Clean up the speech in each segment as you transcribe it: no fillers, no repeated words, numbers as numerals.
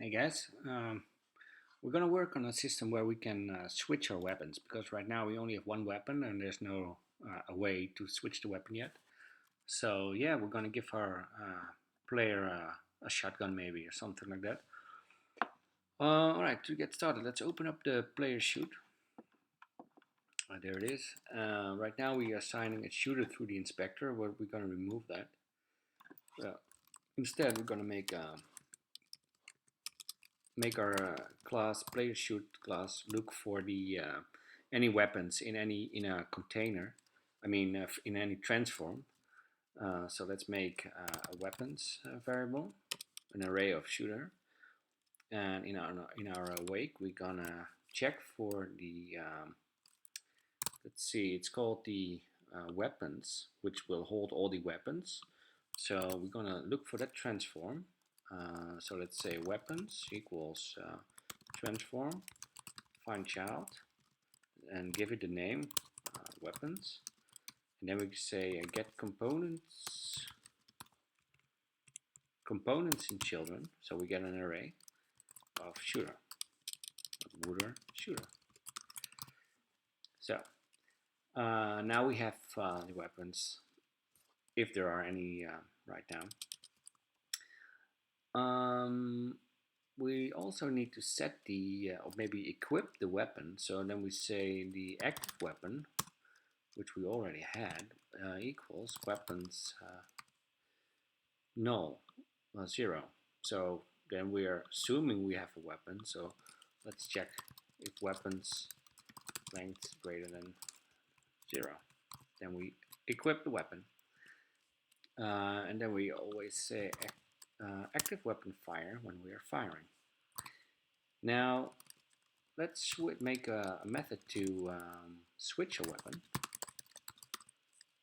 Hey guys, we're gonna work on a system where we can switch our weapons because right now we only have one weapon and there's no a way to switch the weapon yet. So yeah, we're gonna give our player a shotgun maybe or something like that. All right, to get started, let's open up the player chute. There it is. Right now we are assigning a shooter through the inspector. We're gonna remove that. Instead, we're gonna make our class player chute class look for the any weapons in a container. I mean, in any transform. So let's make a weapons variable, an array of shooter, and in our awake we're gonna check for the let's see, it's called the weapons, which will hold all the weapons. So we're gonna look for that transform. So let's say weapons equals transform, find child, and give it the name weapons. And then we can say get components in children. So we get an array of shooter, shooter. So now we have the weapons, if there are any right now. We also need to set the, or maybe equip the weapon. So then we say the active weapon, which we already had, equals weapons null, 0. So then we are assuming we have a weapon. So let's check if weapons length greater than 0. Then we equip the weapon. And then we always say active weapon fire when we are firing. Now let's make a method to switch a weapon.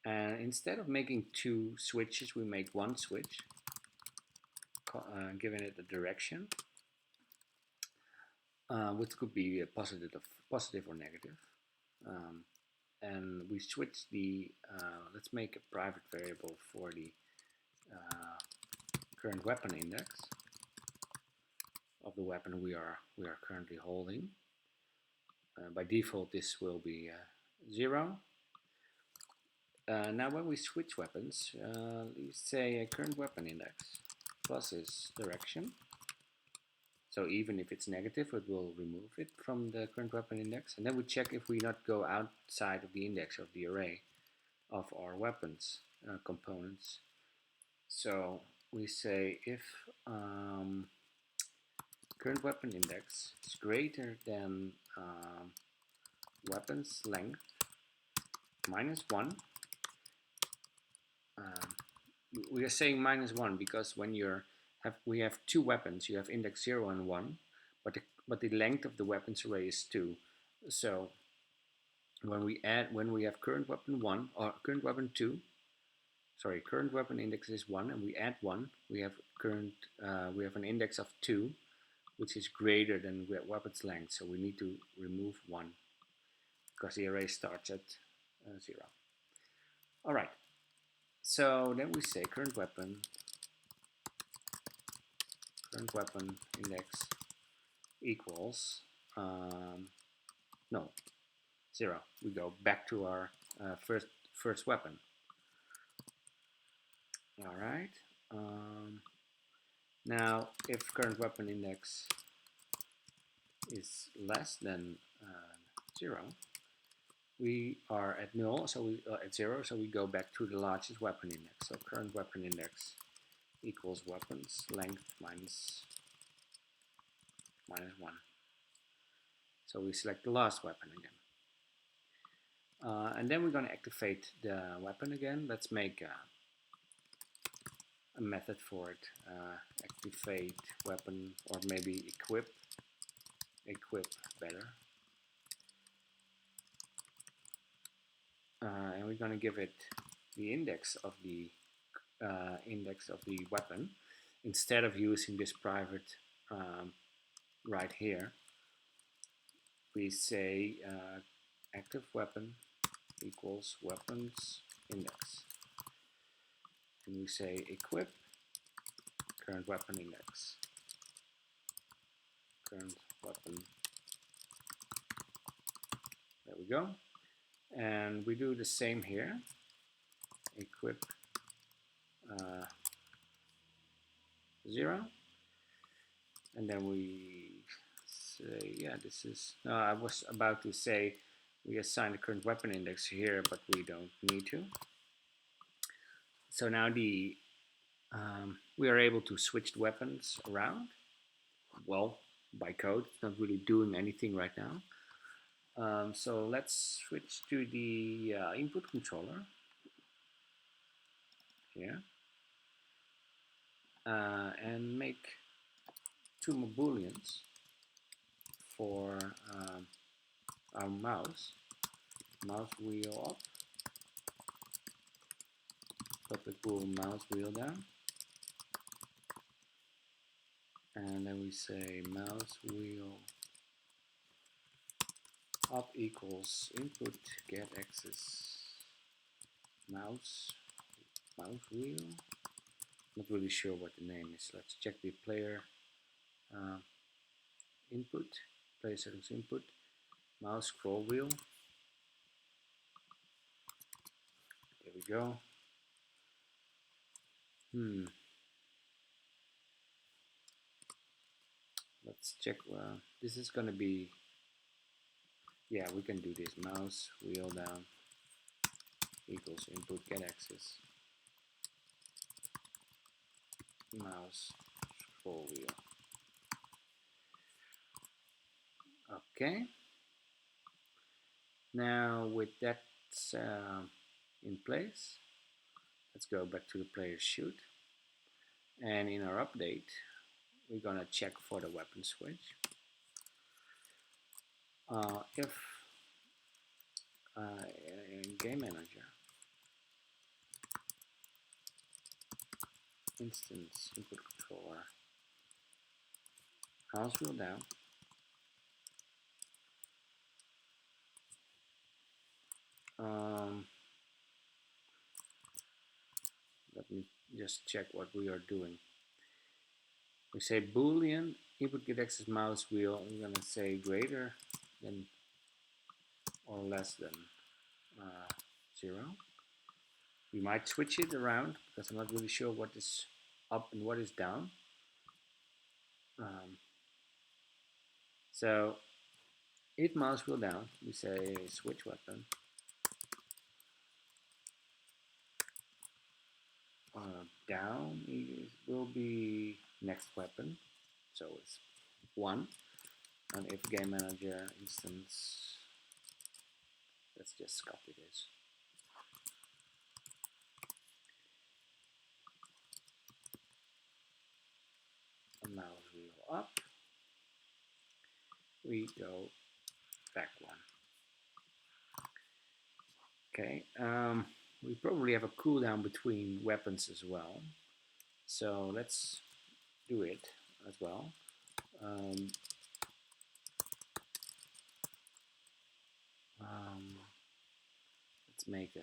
And instead of making two switches, we make one switch, giving it a direction, which could be a positive or negative. And we switch the, let's make a private variable for the current weapon index of the weapon we are currently holding. By default, this will be 0. Now when we switch weapons, we say a current weapon index plus is direction. So even if it's negative, it will remove it from the current weapon index. And then we check if we not go outside of the index of the array of our weapons components. So we say if current weapon index is greater than weapons length minus 1. We are saying minus 1 because when we have two weapons, you have index 0 and 1, but the length of the weapons array is 2. So when we have current weapon 1 or current weapon 2, sorry, current weapon index is 1 and we add 1, we have an index of 2, which is greater than weapon's length. So we need to remove 1 because the array starts at 0. All right. So then we say current weapon index equals no 0. We go back to our first weapon. All right. Now if current weapon index is less than 0, we are at 0, so we at 0, so we go back to the largest weapon index. So current weapon index equals weapons length minus 1. So we select the last weapon again. And then we're going to activate the weapon again. Let's make a method for it. Activate weapon, or maybe equip better. And we're going to give it the index of the weapon instead of using this private right here. We say active weapon equals weapons index, and we say equip current weapon index. go. And we do the same here. Equip 0. And then we say, yeah, this is, no, I was about to say we assign the current weapon index here, but we don't need to. So now we are able to switch the weapons around. Well, by code, it's not really doing anything right now. So let's switch to the input controller here and make 2 more booleans for our mouse wheel up, public bool mouse wheel down, and then we say mouse wheel up equals input get axis mouse wheel. Not really sure what the name is. Let's check the player input, player settings input, mouse scroll wheel. There we go. Let's check. This is gonna be, yeah, we can do this. Mouse wheel down equals input get axis mouse scroll wheel. Okay. Now with that in place, let's go back to the player shoot, and in our update we're gonna check for the weapon switch. If in game manager instance input controller mouse wheel down, let me just check what we are doing. We say boolean input get axis mouse wheel. I'm gonna say greater than or less than 0. We might switch it around because I'm not really sure what is up and what is down. So if mouse wheel down, we say switch weapon. Down will be next weapon, so it's 1. And if game manager instance, let's just copy this. And mouse wheel up, we go back 1. Okay, we probably have a cooldown between weapons as well, so let's do it as well. Let's make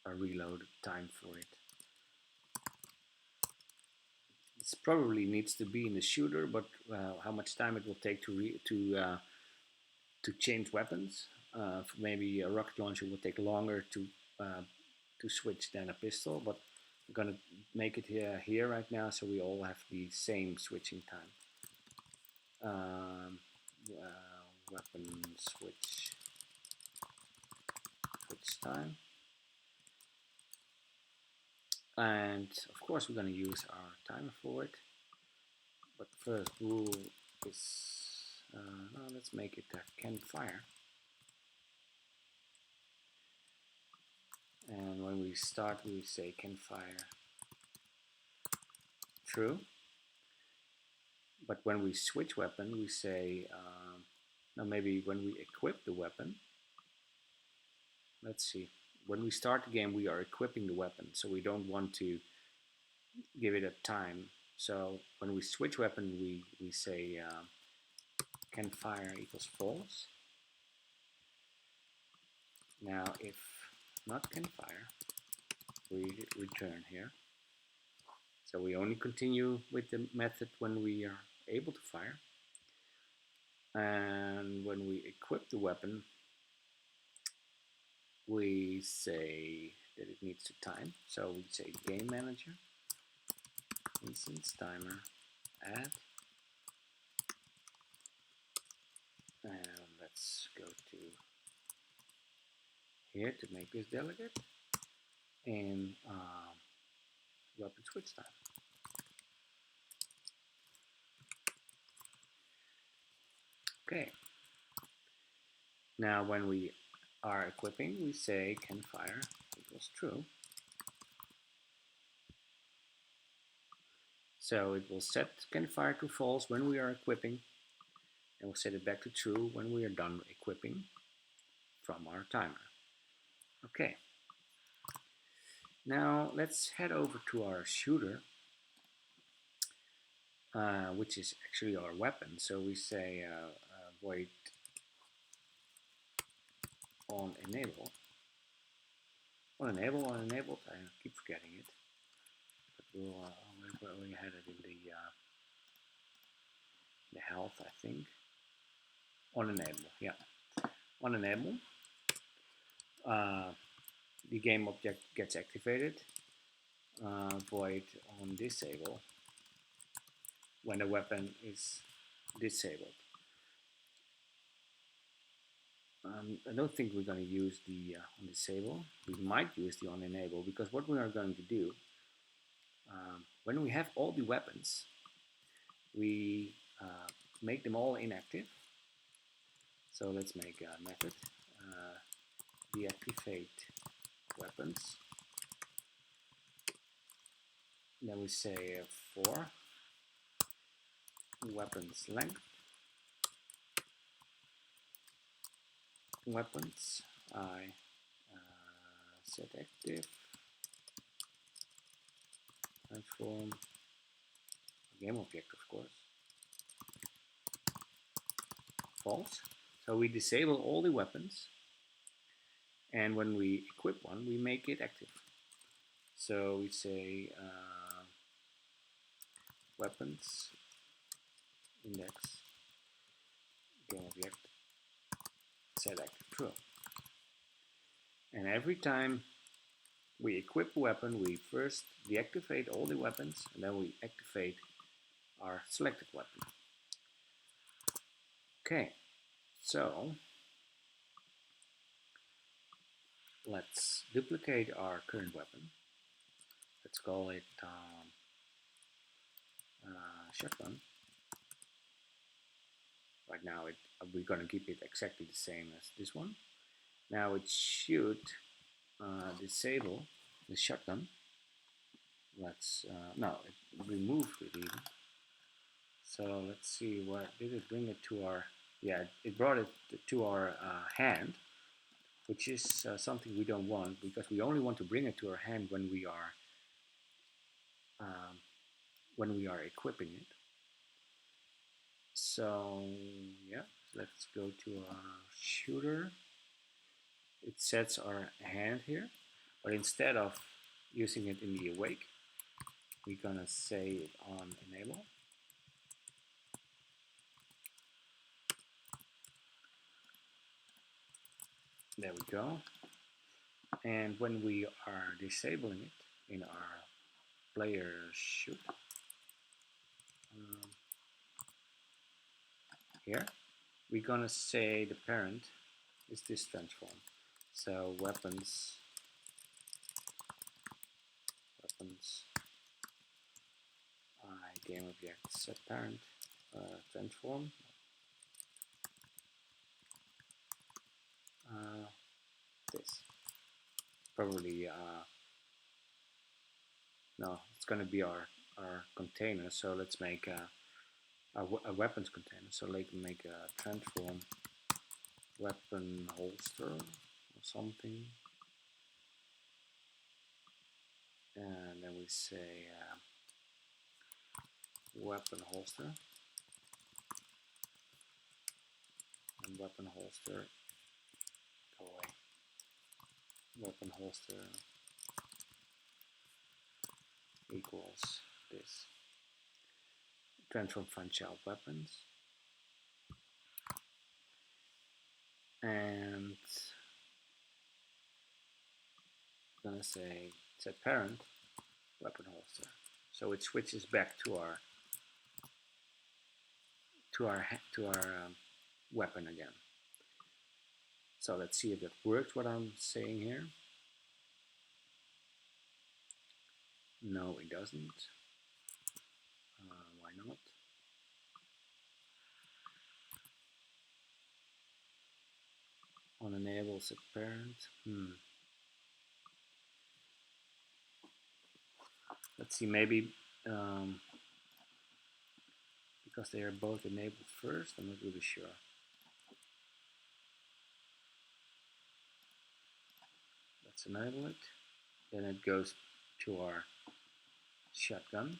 a reload time for it. This probably needs to be in the shooter, but how much time it will take to change weapons? Maybe a rocket launcher will take longer to switch than a pistol, but I'm gonna make it here right now, so we all have the same switching time. Weapon switch time, and of course we're gonna use our timer for it. But first rule is no, let's make it can fire. And when we start, we say can fire true. But when we switch weapon, we say, now maybe when we equip the weapon, let's see, when we start the game, we are equipping the weapon, so we don't want to give it a time. So when we switch weapon, we say can fire equals false. Now if not can fire, we return here. So we only continue with the method when we are able to fire. And when we equip the weapon, we say that it needs to time. So we say game manager, instance timer, add, and let's go to here to make this delegate, and weapon switch time. Okay. Now when we are equipping, we say can fire equals true. So it will set can fire to false when we are equipping, and we'll set it back to true when we are done equipping from our timer. Okay. Now let's head over to our shooter, which is actually our weapon. So we say void on enable. On enabled. I keep forgetting it. But we had it in the health, I think. On enable, yeah. On enable, the game object gets activated. Void on disable when the weapon is disabled. I don't think we're going to use the on disable. We might use the on enable, because what we are going to do when we have all the weapons, we make them all inactive. So let's make a method deactivate weapons. Then we say for weapons length weapons I set active transform game object, of course, false. So we disable all the weapons, and when we equip one, we make it active. So we say weapons index game object set active true. And every time we equip a weapon, we first deactivate all the weapons, and then we activate our selected weapon. Okay, so let's duplicate our current weapon. Let's call it shotgun. Right now we're going to keep it exactly the same as this one. Now it should disable the shotgun. Let's no, it removed it even. So let's see, what did it bring it to our, yeah, it brought it to our hand, which is something we don't want, because we only want to bring it to our hand when we are equipping it. So yeah, let's go to our shooter. It sets our hand here, but instead of using it in the awake, we're gonna say it on enable. There we go. And when we are disabling it in our player shoot, here, we're gonna say the parent is this transform. So weapons game object set parent transform this. Probably no, it's gonna be our container. So let's make a weapons container. So let's make a transform weapon holster or something, and then we say weapon holster, and weapon holster, go away, weapon holster equals this. Transform fun child weapons, and I'm gonna say set parent weapon holster. So it switches back to our weapon again. So let's see if that works. What I'm saying here. No, it doesn't. Why not? On enable set parent. Let's see, maybe because they are both enabled first, I'm not really sure. Let's enable it. Then it goes to our shotgun.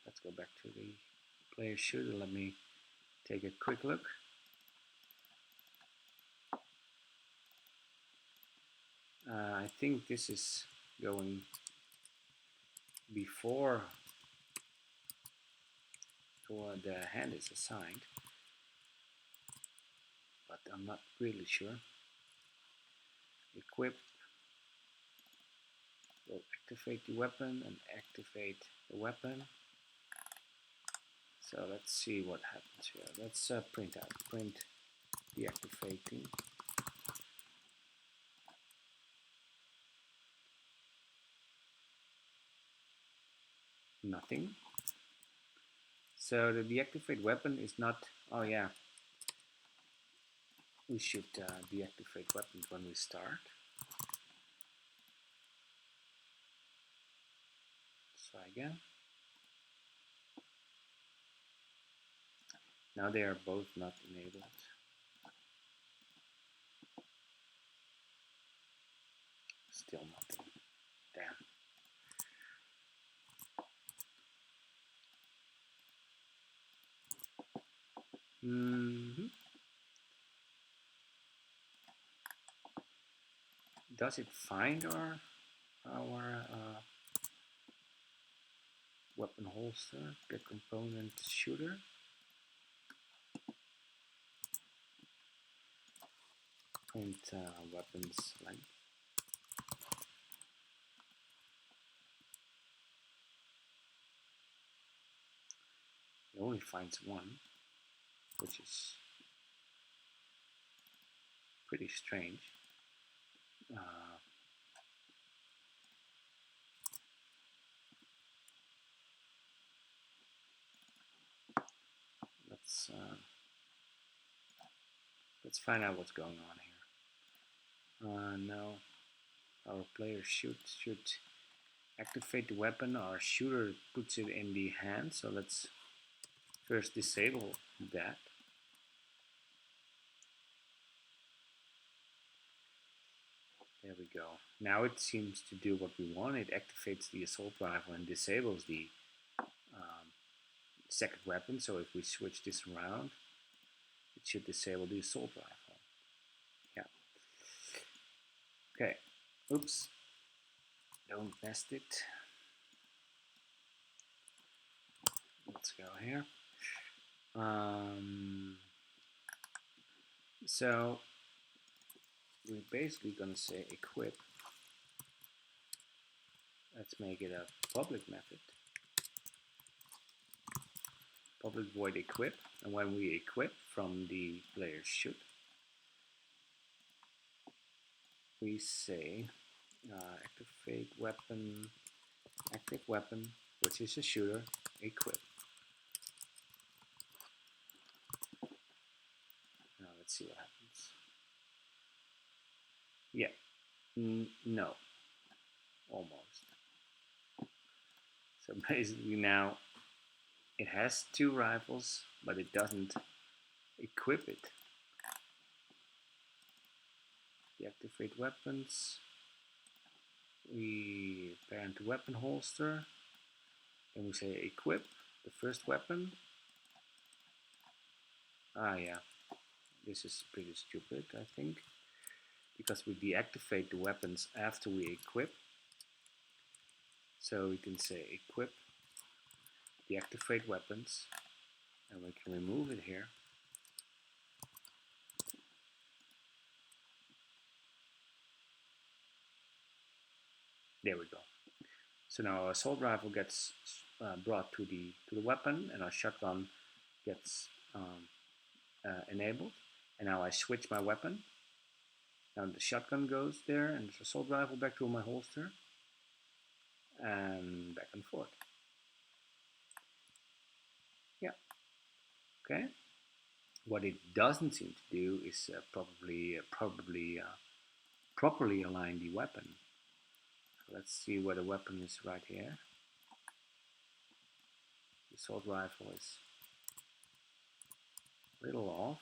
Let's go back to the player shooter. Let me take a quick look. I think this is going before the hand is assigned, but I'm not really sure. Equip will activate the weapon and activate the weapon. So let's see what happens here. Let's print out. Print deactivating. Nothing. So the deactivate weapon is not. Oh yeah. We should deactivate weapons when we start. Let's try again. Now they are both not enabled. Still nothing. Damn. Does it find our weapon holster, get component shooter? Print weapons length. It only finds one, which is pretty strange. Let's find out what's going on here. No, our player should activate the weapon. Our shooter puts it in the hand. So let's first disable that. There we go. Now it seems to do what we want. It activates the assault rifle and disables the second weapon. So if we switch this around, it should disable the assault rifle. Yeah. Okay. Oops. Don't nest it. Let's go here. So we're basically going to say equip. Let's make it a public method. Public void equip, and when we equip from the player shoot, we say activate weapon, active weapon, which is a shooter, equip. Now let's see what happens. Yeah, no, almost. So basically now it has two rifles, but it doesn't equip it. Deactivate weapons. We parent to weapon holster. Then we say equip the first weapon. Yeah, this is pretty stupid, I think, because we deactivate the weapons after we equip. So we can say equip, deactivate weapons, and we can remove it here. There we go. So now our assault rifle gets brought to the weapon, and our shotgun gets enabled. And now I switch my weapon. Now the shotgun goes there, and the assault rifle back to my holster, and back and forth. Yeah. Okay. What it doesn't seem to do is properly align the weapon. So let's see where the weapon is right here. The assault rifle is a little off.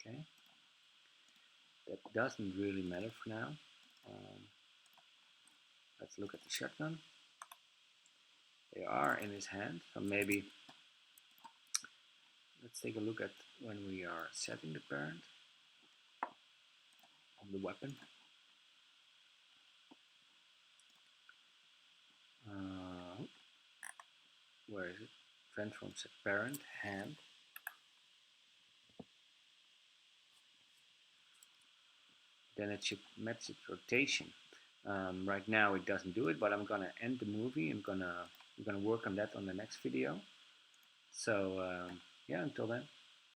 Okay. That doesn't really matter for now. Let's look at the shotgun. They are in his hand, so maybe let's take a look at when we are setting the parent on the weapon. Where is it? Transform set parent hand. Then it should match its rotation. Right now it doesn't do it, but I'm gonna end the movie. I'm gonna work on that on the next video. So yeah, until then.